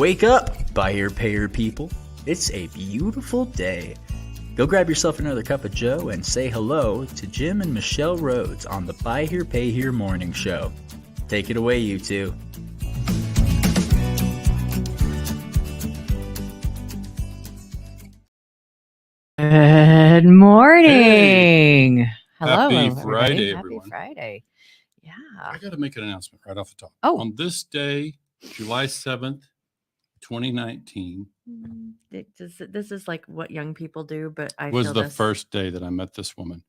Wake up, buy here, pay here people. It's a beautiful day. Go grab yourself another cup of joe and say hello to Jim and Michelle Rhoads on the Buy Here, Pay Here Morning Show. Take it away, you two. Good morning. Hey. Hello. Happy everybody. Friday, Happy everyone. Friday. Yeah. I got to make an announcement right off the top. Oh. On this day, July 7th, 2019, This is like what young people do, but I was feel the this. first day that I met this woman.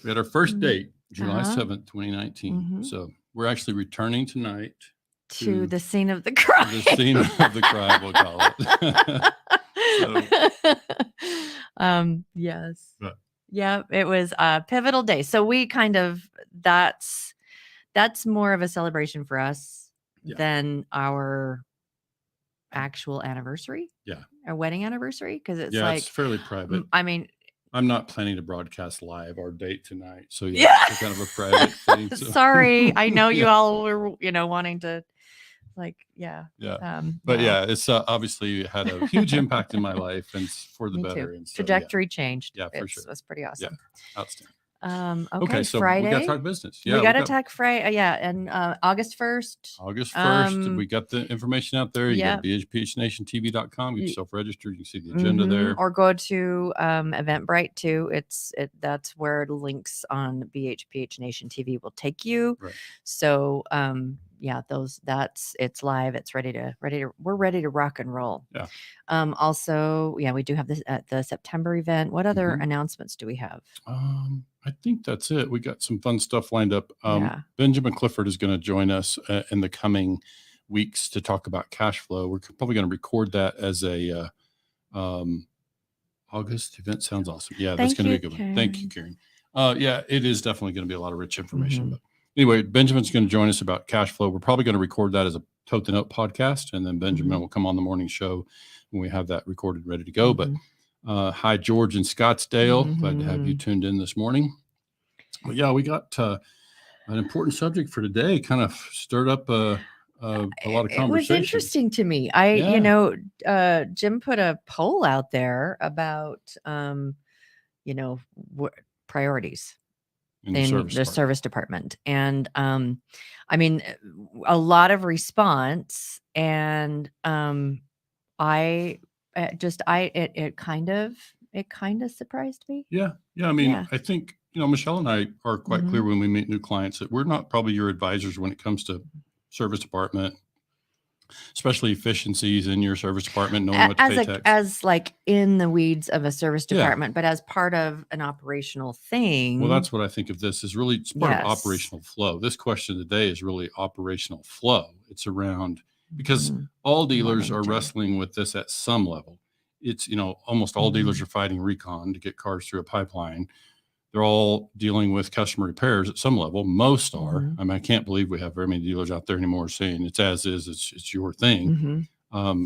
We had our first date, July 7th, 2019. Mhm. So we're actually returning tonight to the scene of the crime. The scene of the crime, we'll call it. Yes. But, yeah, it was a pivotal day. So we kind of that's more of a celebration for us than our actual anniversary. Yeah. Our wedding anniversary, because it's it's fairly private. I mean, I'm not planning to broadcast live our date tonight. So it's kind of a private thing. So. Sorry. I know you all were, wanting to but it's obviously had a huge impact in my life and for the better. Too. And so, Trajectory changed. Yeah, for sure. That's pretty awesome. Yeah, outstanding. Okay, so Friday. we got to talk business. Yeah, we got to talk Friday. And August 1st. August 1st, we got the information out there. You go to BHPHNationTV.com. Get yourself registered. You can see the agenda there. Or go to Eventbrite too. That's where links on BHPH Nation TV will take you. Right. So it's live. It's we're ready to rock and roll. Yeah. Also, we do have this at the September event. What other announcements do we have? I think that's it. We got some fun stuff lined up. Benjamin Clifford is going to join us in the coming weeks to talk about cash flow. We're probably going to record that as a August event. Sounds awesome. Yeah, that's going to be a good one. Thank you, Karen. It is definitely going to be a lot of rich information. But anyway, Benjamin's going to join us about cash flow. We're probably going to record that as a Tote the Note podcast, and then Benjamin will come on the morning show when we have that recorded, ready to go. But hi, George in Scottsdale. Glad to have you tuned in this morning. But we got an important subject for today. Kind of stirred up a lot of conversation. It was interesting to me. Jim put a poll out there about, priorities in the service department. And, a lot of response, and it kind of surprised me. Yeah. I think, Michelle and I are quite clear when we meet new clients that we're not probably your advisors when it comes to service department, especially efficiencies in your service department, knowing what to pay tax. As like in the weeds of a service department, but as part of an operational thing. Well, that's what I think of this is really, it's part of operational flow. This question today is really operational flow. It's around, because all dealers are wrestling with this at some level. It's, almost all dealers are fighting Recon to get cars through a pipeline. They're all dealing with customer repairs at some level. Most are. I can't believe we have very many dealers out there anymore saying it's as is, it's your thing. As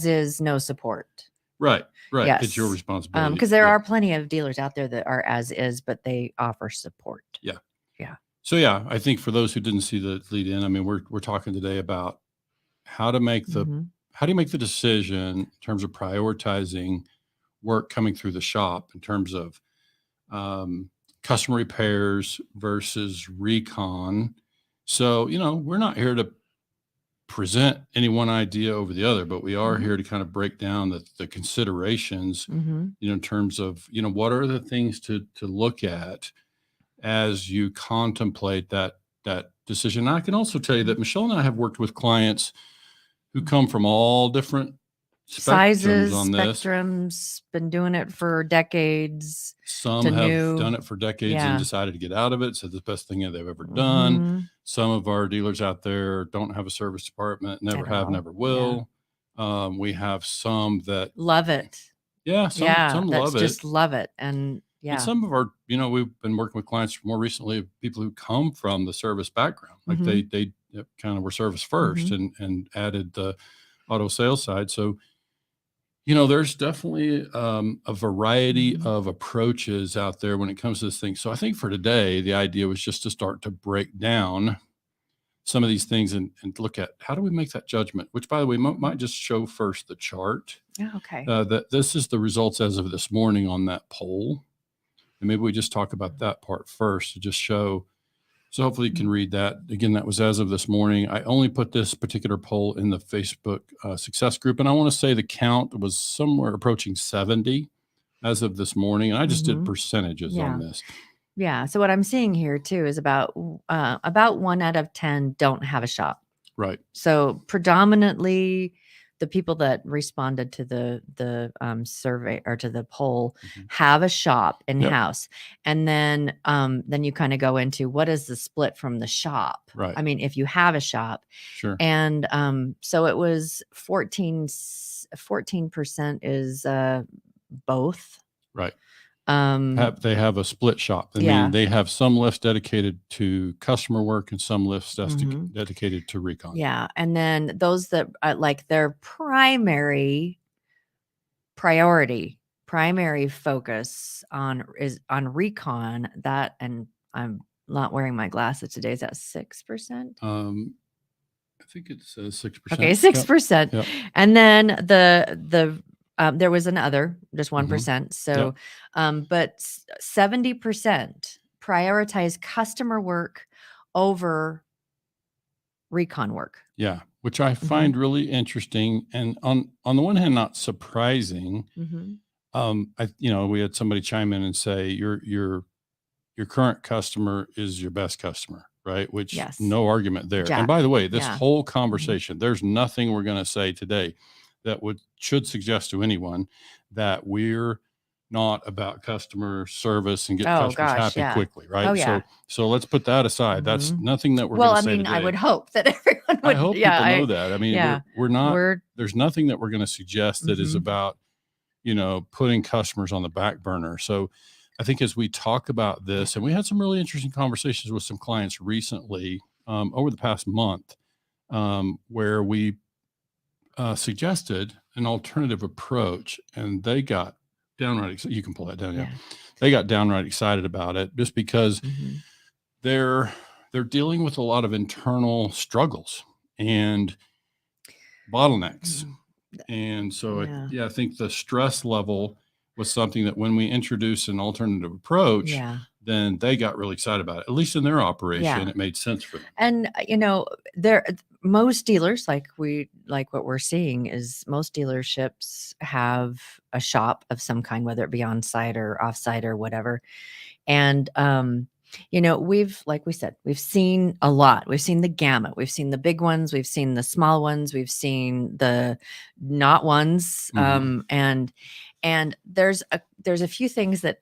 is, no support. Right. Yes. It's your responsibility. Because there are plenty of dealers out there that are as is, but they offer support. Yeah. So I think for those who didn't see the lead in, we're talking today about how to make how do you make the decision in terms of prioritizing work coming through the shop in terms of customer repairs versus Recon. So, we're not here to present any one idea over the other, but we are here to kind of break down the considerations, in terms of, what are the things to look at as you contemplate that decision. And I can also tell you that Michelle and I have worked with clients who come from all different sizes, on this. Spectrums, been doing it for decades. Some have done it for decades and decided to get out of it. So the best thing they've ever done. Some of our dealers out there don't have a service department, never have, never will. We have some that love it. Yeah. Some love it. Just love it. And And some of our, we've been working with clients more recently, people who come from the service background, like they kind of were service first and added the auto sales side. So, there's definitely a variety of approaches out there when it comes to this thing. So I think for today, the idea was just to start to break down some of these things and look at how do we make that judgment, which by the way, might just show first the chart. Okay. That this is the results as of this morning on that poll. And maybe we just talk about that part first to just show. So hopefully you can read that. Again, that was as of this morning. I only put this particular poll in the Facebook success group. And I want to say the count was somewhere approaching 70 as of this morning. And I just did percentages on this. Yeah. So what I'm seeing here too is about 1 out of 10 don't have a shop. Right. So predominantly the people that responded to the survey or to the poll have a shop in house. And then you kind of go into what is the split from the shop? Right. I mean, if you have a shop. Sure. And so it was 14% is both. Right. They have a split shop. I mean, they have some lifts dedicated to customer work and some lifts dedicated to Recon. Yeah. And then those that like their primary focus is on Recon, that, and I'm not wearing my glasses today. Is that 6%? I think it says 6%. Okay, 6%. Yep. And then the there was another, just 1%. So, but 70% prioritize customer work over Recon work. Yeah, which I find really interesting, and on the one hand, not surprising. We had somebody chime in and say your current customer is your best customer, right? Which no argument there. And by the way, this whole conversation, there's nothing we're going to say today that should suggest to anyone that we're not about customer service and get customers happy quickly, right? Oh, yeah. So let's put that aside. That's nothing that we're going to say today. I would hope that everyone would. I hope people know that. I mean, we're not. There's nothing that we're going to suggest that is about, putting customers on the back burner. So I think as we talk about this, and we had some really interesting conversations with some clients recently over the past month, where we suggested an alternative approach, and they got downright. You can pull that down. Yeah. They got downright excited about it just because they're dealing with a lot of internal struggles and bottlenecks. And so I think the stress level was something that when we introduced an alternative approach, then they got really excited about it. At least in their operation, it made sense for them. And most dealers, like what we're seeing is most dealerships have a shop of some kind, whether it be on site or off site or whatever. And like we said, we've seen a lot. We've seen the gamut. We've seen the big ones. We've seen the small ones. We've seen the not ones. And there's a few things that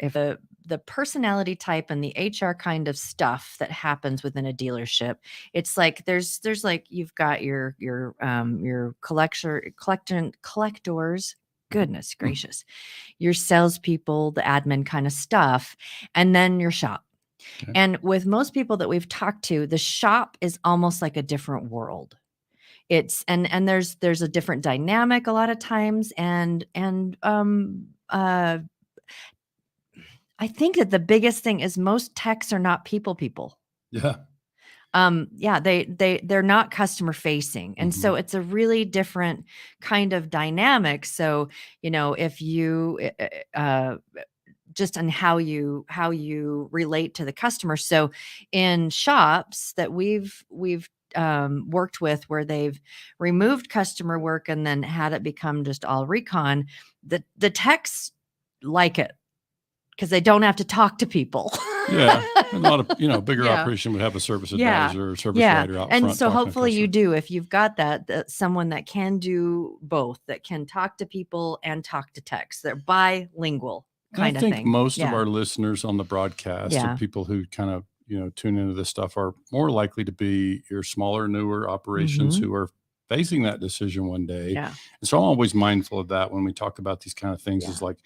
if the personality type and the HR kind of stuff that happens within a dealership, it's like there's like you've got your collectors, goodness gracious, your salespeople, the admin kind of stuff, and then your shop. Okay. And with most people that we've talked to, the shop is almost like a different world. It's and there's a different dynamic a lot of times, and I think that the biggest thing is most techs are not people. Yeah. They're not customer facing. And so it's a really different kind of dynamic. So, if you, just on how you relate to the customer. So in shops that we've worked with where they've removed customer work and then had it become just all Recon, the techs like it, because they don't have to talk to people. Yeah, a lot of bigger operation would have a service advisor or service writer out front. And so hopefully you do, if you've got that someone that can do both, that can talk to people and talk to techs. They're bilingual kind of thing. I think most of our listeners on the broadcast, and people who kind of tune into this stuff, are more likely to be your smaller, newer operations who are facing that decision one day. Yeah. And so I'm always mindful of that when we talk about these kind of things. Is like,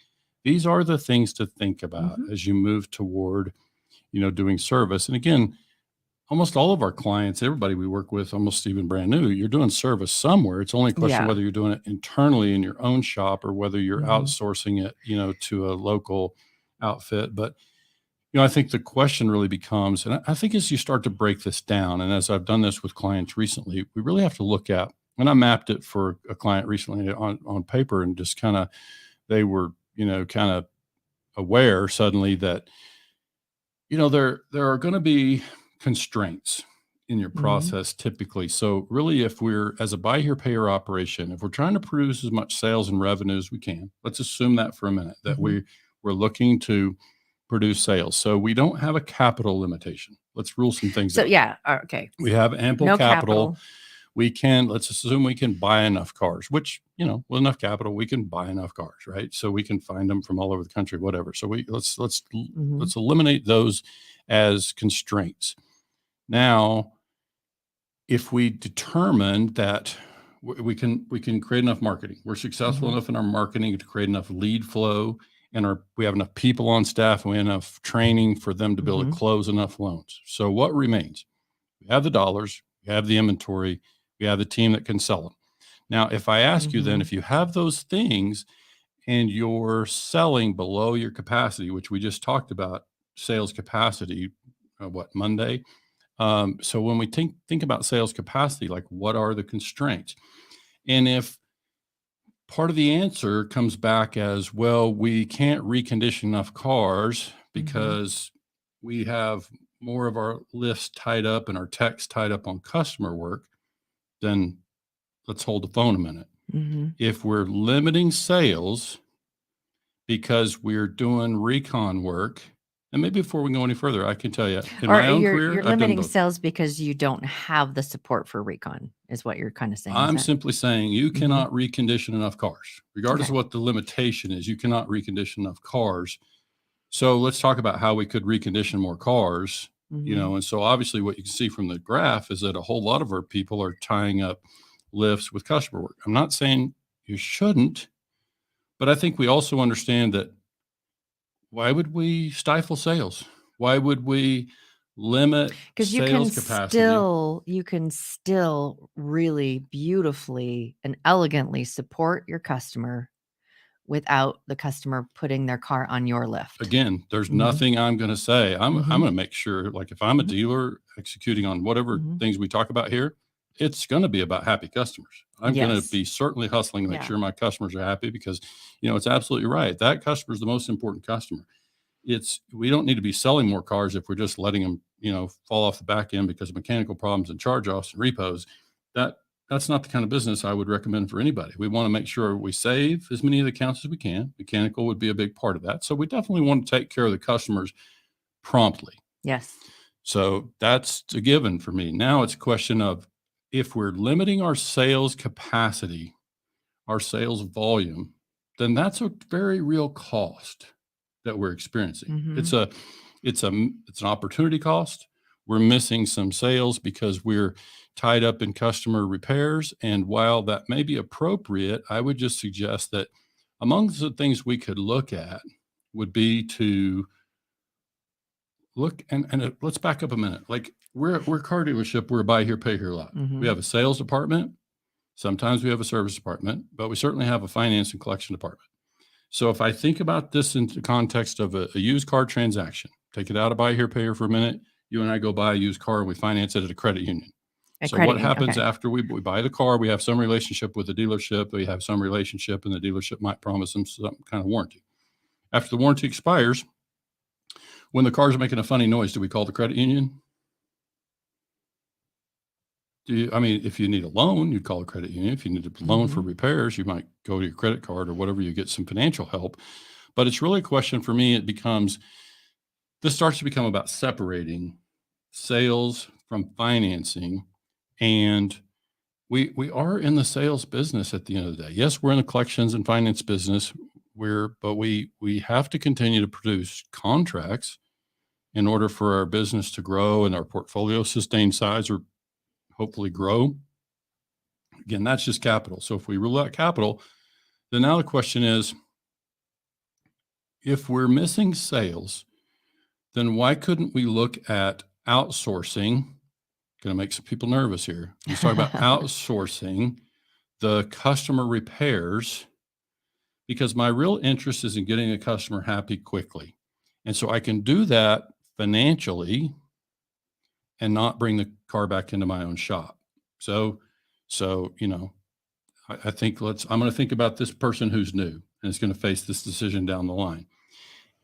these are the things to think about as you move toward, doing service. And again, almost all of our clients, everybody we work with, almost even brand new, you're doing service somewhere. It's only a question whether you're doing it internally in your own shop or whether you're outsourcing it, to a local outfit. But I think the question really becomes, and I think as you start to break this down, and as I've done this with clients recently, we really have to look at, and I mapped it for a client recently on paper, and just kind of, they were, kind of aware suddenly that, there are going to be constraints in your process typically. So really, if we're, as a buy here, pay here operation, if we're trying to produce as much sales and revenue as we can, let's assume that for a minute, that we're looking to produce sales. So we don't have a capital limitation. Let's rule some things So out. yeah, okay. We have ample No capital. capital. Let's assume we can buy enough cars, which, with enough capital, we can buy enough cars, right? So we can find them from all over the country, whatever. So let's eliminate those as constraints. Now, if we determine that we can create enough marketing, we're successful enough in our marketing to create enough lead flow, and we have enough people on staff, and we have enough training for them to be able to close enough loans. So what remains? We have the dollars, we have the inventory, we have the team that can sell them. Now, if I ask you then, if you have those things and you're selling below your capacity, which we just talked about, sales capacity, Monday? So when we think about sales capacity, like, what are the constraints? And if part of the answer comes back as, well, we can't recondition enough cars because we have more of our lifts tied up and our techs tied up on customer work, then let's hold the phone a minute. If we're limiting sales because we're doing recon work, and maybe before we go any further, I can tell you, in my own career, you're I've done limiting both. sales because you don't have the support for recon, is what you're kind of saying. I'm simply saying you cannot recondition enough cars, regardless of what the limitation is. You cannot recondition enough cars. So let's talk about how we could recondition more cars, and so obviously what you can see from the graph is that a whole lot of our people are tying up lifts with customer work. I'm not saying you shouldn't, but I think we also understand that, why would we stifle sales? Why would we limit because you sales capacity? you can still really beautifully and elegantly support your customer without the customer putting their car on your lift. Again, there's nothing I'm going to say. I'm going to make sure, like, if I'm a dealer executing on whatever things we talk about here, it's going to be about happy customers. I'm going to be certainly hustling to make sure my customers are happy, because, it's absolutely right. That customer is the most important customer. We don't need to be selling more cars if we're just letting them, fall off the back end because of mechanical problems and charge-offs and repos. That's not the kind of business I would recommend for anybody. We want to make sure we save as many of the accounts as we can. Mechanical would be a big part of that. So we definitely want to take care of the customers promptly. Yes. So that's a given for me. Now it's a question of, if we're limiting our sales capacity, our sales volume, then that's a very real cost that we're experiencing. It's an opportunity cost. We're missing some sales because we're tied up in customer repairs. And while that may be appropriate, I would just suggest that amongst the things we could look at would be to look, and let's back up a minute. Like, we're a car dealership. We're a buy here, pay here lot. We have a sales department. Sometimes we have a service department, but we certainly have a finance and collection department. So if I think about this in the context of a used car transaction, take it out of buy here, pay here for a minute. You and I go buy a used car and we finance it at a credit union. So what happens after we buy the car? We have some relationship with the dealership. We have some relationship, and the dealership might promise them some kind of warranty. After the warranty expires, when the car's making a funny noise, do we call the credit union? If you need a loan, you'd call a credit union. If you need a loan for repairs, you might go to your credit card or whatever, you get some financial help. But it's really a question for me. This starts to become about separating sales from financing. And we are in the sales business at the end of the day. Yes, we're in the collections and finance business. But we have to continue to produce contracts in order for our business to grow and our portfolio sustain size, or hopefully grow. Again, that's just capital. So if we rule out capital, then now the question is, if we're missing sales, then why couldn't we look at outsourcing? Going to make some people nervous here. Let's talk about outsourcing the customer repairs, because my real interest is in getting a customer happy quickly. And so I can do that financially and not bring the car back into my own shop. So, I think I'm going to think about this person who's new and is going to face this decision down the line.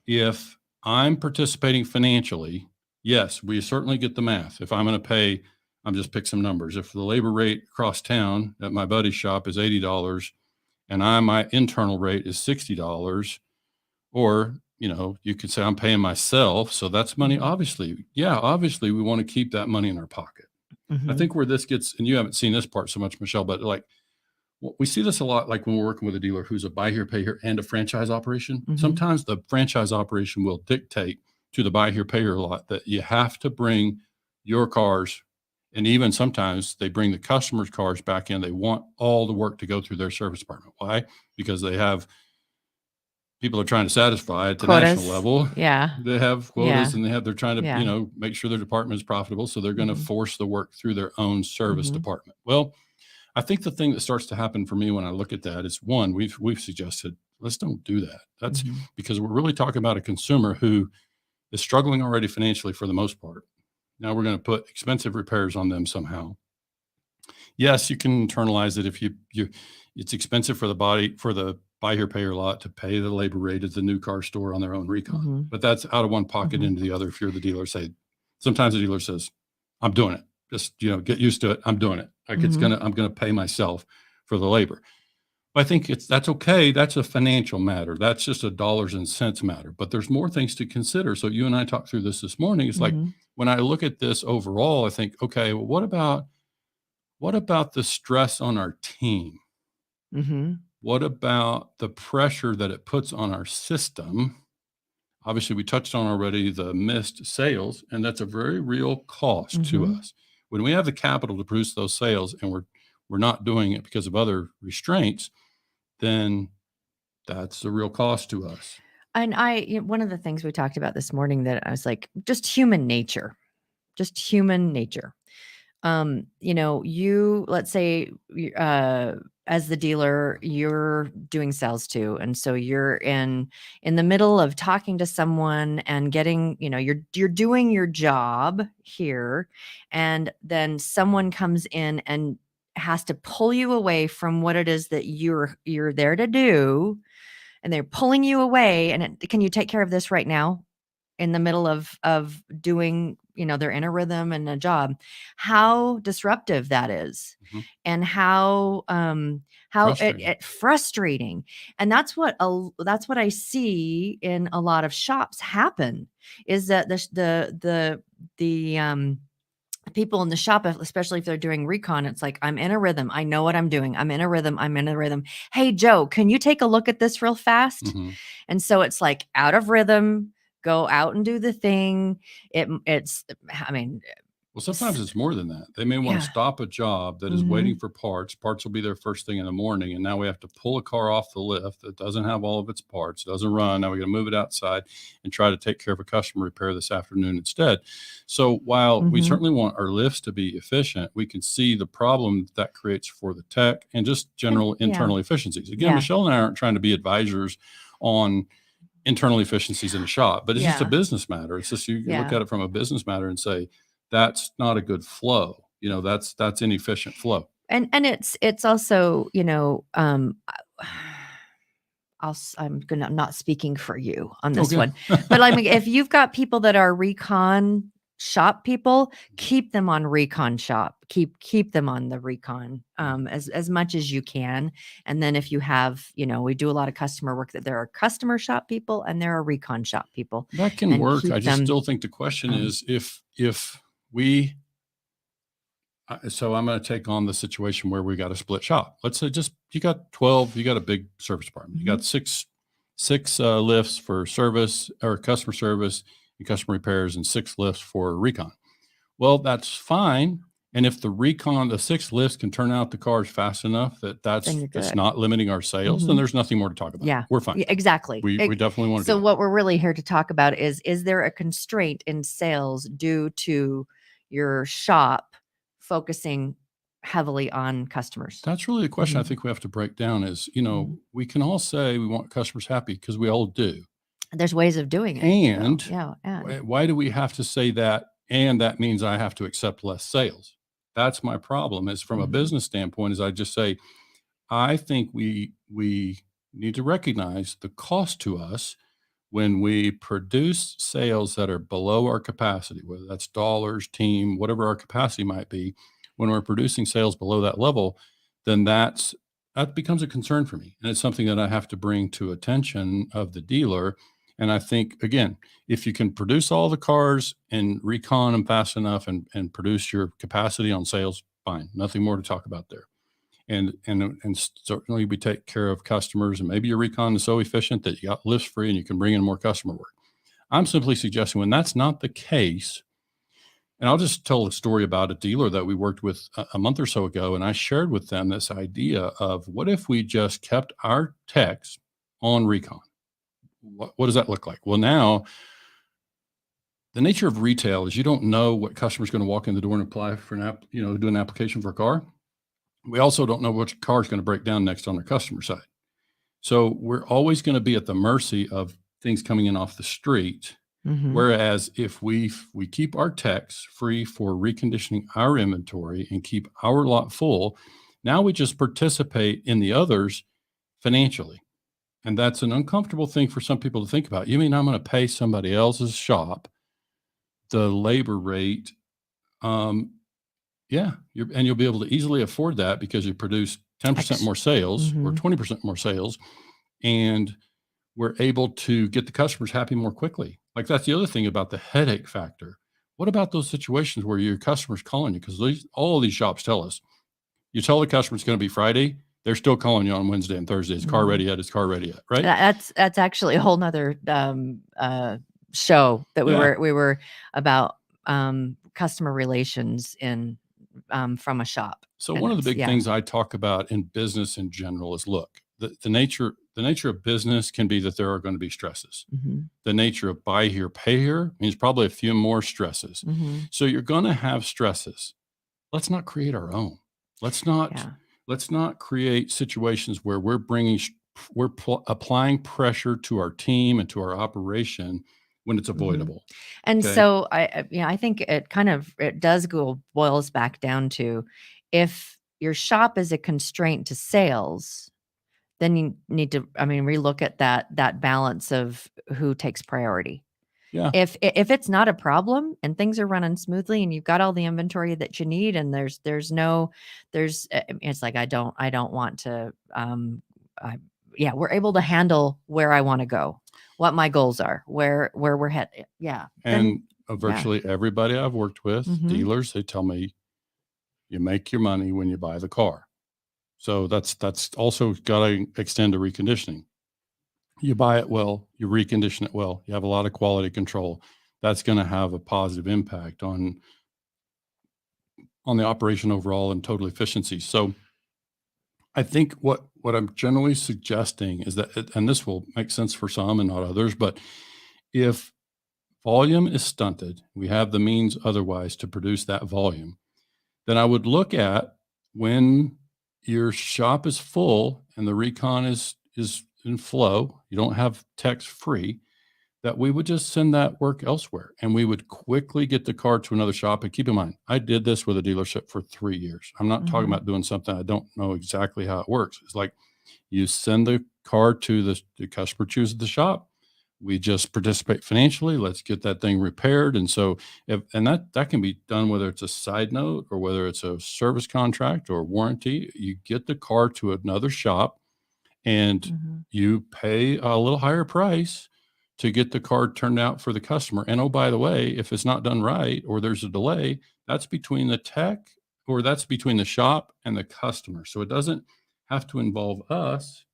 If I'm participating financially, yes, we certainly get the math. If I'm going to pay, I'm just pick some numbers. If the labor rate across town at my buddy's shop is $80 and my internal rate is $60, or, you could say I'm paying myself. So that's money. Obviously we want to keep that money in our pocket. I think where this gets, and you haven't seen this part so much, Michelle, but like we see this a lot, like when we're working with a dealer who's a buy here, pay here and a franchise operation. Sometimes the franchise operation will dictate to the buy here, pay here lot that you have to bring your cars. And even sometimes they bring the customer's cars back in. They want all the work to go through their service department. Why? Because they have people are trying to satisfy at the Quotas. national level. Yeah. They have quotas and they're trying to, Yeah. Make sure their department is profitable. So they're going to force the work through their own service department. Well, I think the thing that starts to happen for me when I look at that is, one, we've suggested, let's don't do that. That's because we're really talking about a consumer who is struggling already financially for the most part. Now we're going to put expensive repairs on them somehow. Yes, you can internalize it if it's expensive for the buy here, pay here lot to pay the labor rate at the new car store on their own Recon. But that's out of one pocket into the other. If you're the dealer, sometimes the dealer says, I'm doing it. Just, get used to it. I'm doing it. Like I'm going to pay myself for the labor. But I think that's okay. That's a financial matter. That's just a dollars and cents matter, but there's more things to consider. So you and I talked through this morning. It's like, when I look at this overall, I think, okay, well, what about the stress on our team? What about the pressure that it puts on our system? Obviously, we touched on already the missed sales, and that's a very real cost to us. When we have the capital to produce those sales and we're not doing it because of other restraints, then that's a real cost to us. And one of the things we talked about this morning that I was like, just human nature. Let's say, as the dealer, you're doing sales too. And so you're in the middle of talking to someone and getting, you're doing your job here. And then someone comes in and has to pull you away from what it is that you're there to do. And they're pulling you away. And can you take care of this right now? In the middle of doing, they're in a rhythm and a job, how disruptive that is, and how frustrating. And that's what I see in a lot of shops happen, is that the people in the shop, especially if they're doing recon, it's like, I'm in a rhythm. I know what I'm doing. I'm in a rhythm. Hey, Joe, can you take a look at this real fast? And so it's like out of rhythm. Go out and do the thing. Well, sometimes it's more than that. They may want to stop a job that is waiting for parts. Parts will be there first thing in the morning. And now we have to pull a car off the lift that doesn't have all of its parts, doesn't run. Now we got to move it outside and try to take care of a customer repair this afternoon instead. So while we certainly want our lifts to be efficient, we can see the problem that creates for the tech and just general internal efficiencies. Again, Michelle and I aren't trying to be advisors on internal efficiencies in the shop, but it's just a business matter. It's just, you look at it from a business matter and say, that's not a good flow. That's inefficient flow. And it's also, I'm not speaking for you on this one, but I mean, if you've got people that are recon shop people, keep them on recon shop, keep them on the recon, as much as you can. And then if you have, we do a lot of customer work, that there are customer shop people and there are recon shop people. That can work. I just still think the question is if we, so I'm going to take on the situation where we got a split shop. Let's say you got 12, you got a big service department. You got six lifts for service or customer service and customer repairs, and 6 lifts for recon. Well, that's fine. And if the 6 lifts can turn out the cars fast enough that's not limiting our sales, then there's nothing more to talk about. Yeah, we're fine. Exactly. We definitely want to. So what we're really here to talk about is there a constraint in sales due to your shop focusing heavily on customers? That's really the question I think we have to break down is, we can all say we want customers happy because we all do. There's ways of doing it. And Yeah. And why do we have to say that? And that means I have to accept less sales. That's my problem is from a business standpoint, is I just say, I think we need to recognize the cost to us when we produce sales that are below our capacity, whether that's dollars, team, whatever our capacity might be. When we're producing sales below that level, then that becomes a concern for me, and it's something that I have to bring to attention of the dealer. And I think, again, if you can produce all the cars and recon them fast enough and produce your capacity on sales, fine, nothing more to talk about there. And certainly we take care of customers, and maybe your recon is so efficient that you got lifts free and you can bring in more customer work. I'm simply suggesting when that's not the case, and I'll just tell a story about a dealer that we worked with a month or so ago, and I shared with them this idea of what if we just kept our techs on recon? What does that look like? Well, now the nature of retail is you don't know what customer's going to walk in the door and apply for do an application for a car. We also don't know which car is going to break down next on the customer side. So we're always going to be at the mercy of things coming in off the street. Whereas if we keep our techs free for reconditioning our inventory and keep our lot full, now we just participate in the others financially. And that's an uncomfortable thing for some people to think about. You mean I'm going to pay somebody else's shop the labor rate? Yeah, you'll be able to easily afford that because you produce 10% more sales or 20% more sales, and we're able to get the customers happy more quickly. Like that's the other thing about the headache factor. What about those situations where your customer's calling you? Because all these shops tell us, you tell the customer it's going to be Friday, they're still calling you on Wednesday and Thursday. Is car ready yet? Is car ready yet? Right? That's actually a whole nother show that we were about customer relations from a shop. So one of the big things I talk about in business in general is, look, the nature of business can be that there are going to be stresses. The nature of buy here, pay here means probably a few more stresses. So you're going to have stresses. Let's not create our own. Let's not create situations where we're applying pressure to our team and to our operation when it's avoidable. And so I think it boils back down to, if your shop is a constraint to sales, then you need to, relook at that balance of who takes priority. Yeah. If it's not a problem and things are running smoothly and you've got all the inventory that you need, and it's like, I don't want to, we're able to handle where I want to go, what my goals are, where we're headed. Yeah. And virtually everybody I've worked with, dealers, they tell me you make your money when you buy the car. So that's also got to extend to reconditioning. You buy it well, you recondition it well, you have a lot of quality control. That's going to have a positive impact on the operation overall and total efficiency. So I think what I'm generally suggesting is that, and this will make sense for some and not others, but if volume is stunted, we have the means otherwise to produce that volume, then I would look at when your shop is full and the recon is in flow, you don't have techs free, that we would just send that work elsewhere and we would quickly get the car to another shop. And keep in mind, I did this with a dealership for 3 years. I'm not talking about doing something I don't know exactly how it works. It's like you send the car to the customer chooses the shop. We just participate financially. Let's get that thing repaired. And so, that can be done whether it's a side note or whether it's a service contract or warranty. You get the car to another shop and you pay a little higher price to get the car turned out for the customer. And oh, by the way, if it's not done right or there's a delay, that's between the tech or that's between the shop and the customer. So it doesn't have to involve us.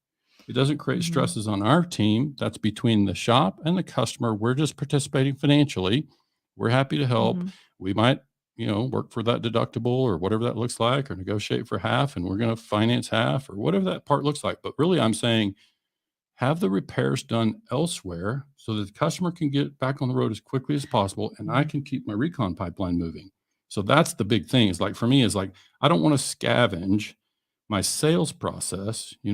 It doesn't create stresses on our team. That's between the shop and the customer. We're just participating financially. We're happy to help. We might, work for that deductible or whatever that looks like, or negotiate for half, and we're going to finance half or whatever that part looks like. But really, I'm saying have the repairs done elsewhere so that the customer can get back on the road as quickly as possible, and I can keep my recon pipeline moving. So that's the big thing. Is like, for me, is like, I don't want to scavenge my sales process. I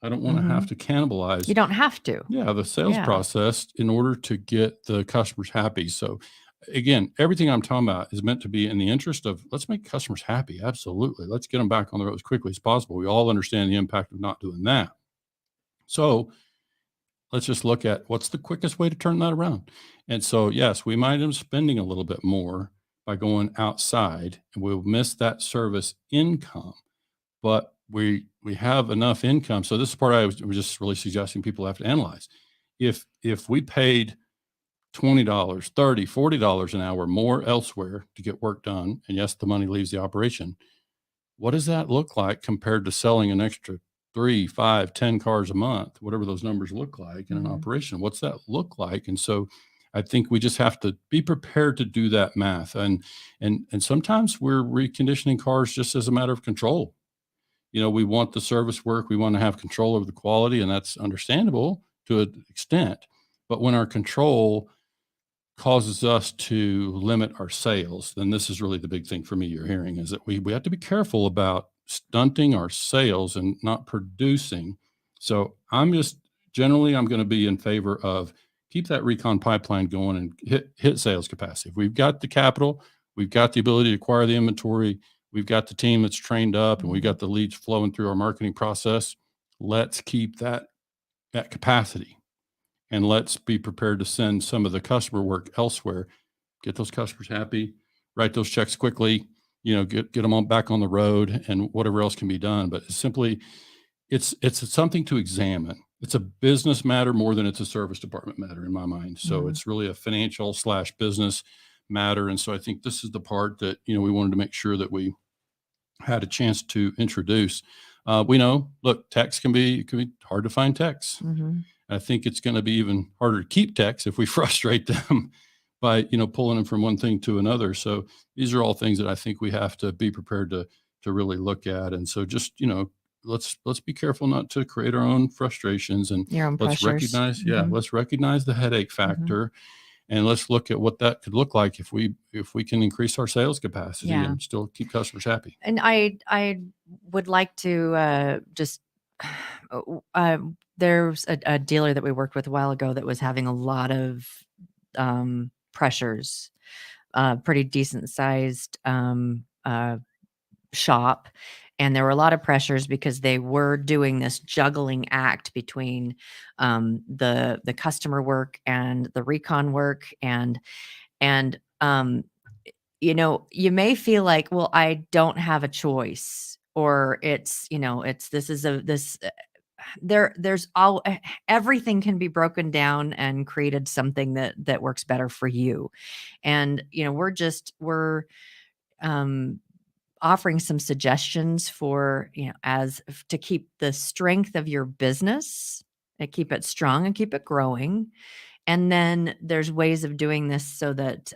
don't want to have to You cannibalize don't have to. the sales Yeah. process in order to get the customers happy. So again, everything I'm talking about is meant to be in the interest of, let's make customers happy. Absolutely. Let's get them back on the road as quickly as possible. We all understand the impact of not doing that. So let's just look at what's the quickest way to turn that around. And so, yes, we might end up spending a little bit more by going outside, and we'll miss that service income, but we have enough income. So this is part I was just really suggesting people have to analyze. If we paid $20, $30, $40 an hour more elsewhere to get work done, and yes, the money leaves the operation, what does that look like compared to selling an extra 3, 5, 10 cars a month, whatever those numbers look like in an operation? What's that look like? And so I think we just have to be prepared to do that math. And sometimes we're reconditioning cars just as a matter of control. We want the service work, we want to have control over the quality, and that's understandable to an extent. But when our control causes us to limit our sales, then this is really the big thing for me you're hearing, is that we have to be careful about stunting our sales and not producing. So I'm going to be in favor of keep that Recon pipeline going and hit sales capacity. If we've got the capital, we've got the ability to acquire the inventory, we've got the team that's trained up, and we've got the leads flowing through our marketing process, let's keep that capacity. And let's be prepared to send some of the customer work elsewhere, get those customers happy, write those checks quickly, get them on back on the road, and whatever else can be done. But it's something to examine. It's a business matter more than it's a service department matter in my mind. So it's really a financial / business matter. And so I think this is the part that, we wanted to make sure that we had a chance to introduce. We know, look, techs can be hard to find techs. I think it's going to be even harder to keep techs if we frustrate them by, pulling them from one thing to another. So these are all things that I think we have to be prepared to really look at. And so just, let's be careful not to create our own frustrations, and Your own let's pressures. let's recognize the headache factor, and let's look at what that could look like if we can increase our sales capacity and still keep customers happy. And I would like to just there's a dealer that we worked with a while ago that was having a lot of pressures, pretty decent sized shop. And there were a lot of pressures because they were doing this juggling act between the customer work and the Recon work. And you may feel like, well, I don't have a choice, or there's everything can be broken down and created something that works better for you. And, we're offering some suggestions for, to keep the strength of your business and keep it strong and keep it growing. And then there's ways of doing this so that,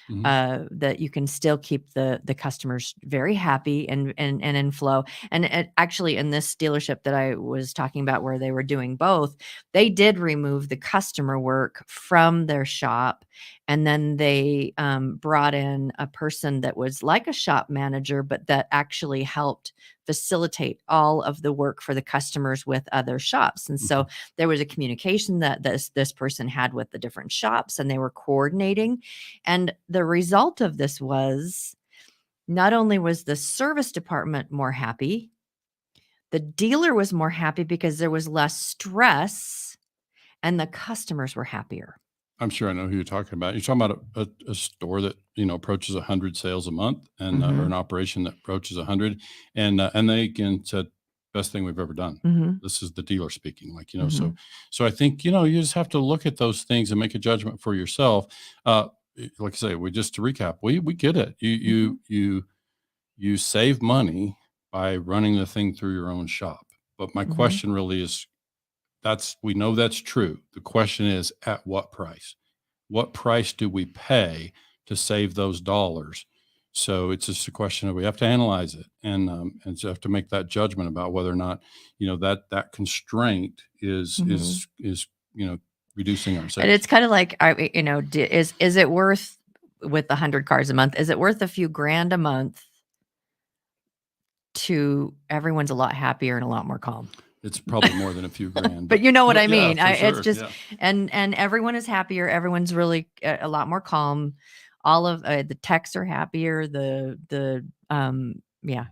that you can still keep the customers very happy and in flow. And actually, in this dealership that I was talking about, where they were doing both, they did remove the customer work from their shop, and then they brought in a person that was like a shop manager, but that actually helped facilitate all of the work for the customers with other shops. And so there was a communication that this person had with the different shops, and they were coordinating. And the result of this was, not only was the service department more happy, the dealer was more happy because there was less stress, and the customers were happier. I'm sure I know who you're talking about. You're talking about a store that, approaches 100 sales a month, and or an operation that approaches 100. And they, again, said, best thing we've ever done. This is the dealer speaking, so I think, you just have to look at those things and make a judgment for yourself. Like I say, to recap, we get it. You save money by running the thing through your own shop. But my question really is, we know that's true. The question is, at what price? What price do we pay to save those dollars? So it's just a question of, we have to analyze it, and so have to make that judgment about whether or not, that constraint is reducing our sales. And it's kind of like, is it worth, with 100 cars a month, is it worth a few grand a month to everyone's a lot happier and a lot more calm. It's probably more than a few grand. But you know what I yeah, mean? for It's sure, just, yeah. and everyone is happier. Everyone's really a lot more calm. All of the techs are happier. The Yeah.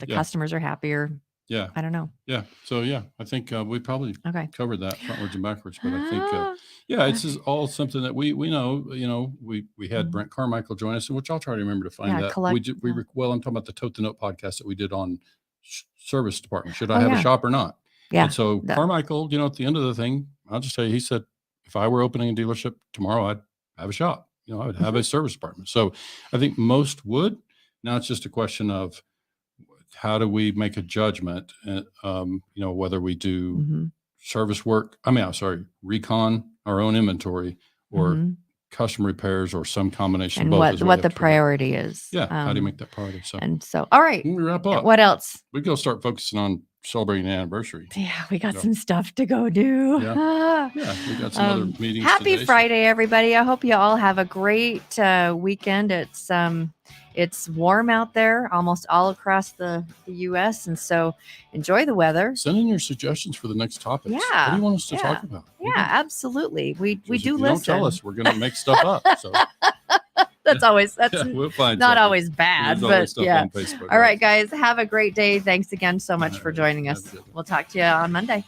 customers are happier. Yeah. I don't know. Yeah. So yeah, I think we probably Okay. covered that frontwards and backwards. But I think it's just all something that we know. You know, we had Brent Carmichael join us, which I'll try to remember to find that. Well, I'm talking about the Tote the Note podcast that we did on service department. Should I have a shop or not? Yeah. And so Carmichael, you know, at the end of the thing, I'll just tell you, he said, if I were opening a dealership tomorrow, I'd have a shop. You know, I would have a service department. So I think most would. Now it's just a question of how do we make a judgment, you know, whether we do service work, recon, our own inventory, or custom repairs, or some combination and of both. what the priority is. Yeah. How do you make that priority? So, and so, all right. We wrap up. What else? We go start focusing on celebrating the anniversary. Yeah, we got some stuff to go do. Yeah, we got some other meetings. Happy today, Friday, everybody. I hope you all have a great weekend. It's warm out there almost all across the U.S. And so enjoy the weather. Send in your suggestions for the next topics. Yeah. What do you want us to talk about? Yeah, absolutely. We do listen. Don't tell us, we're going to make stuff up. So that's we'll find not something. always bad, There's but yeah. on Facebook, all right, guys, have a great day. Thanks again so much for joining us. We'll talk to you on Monday.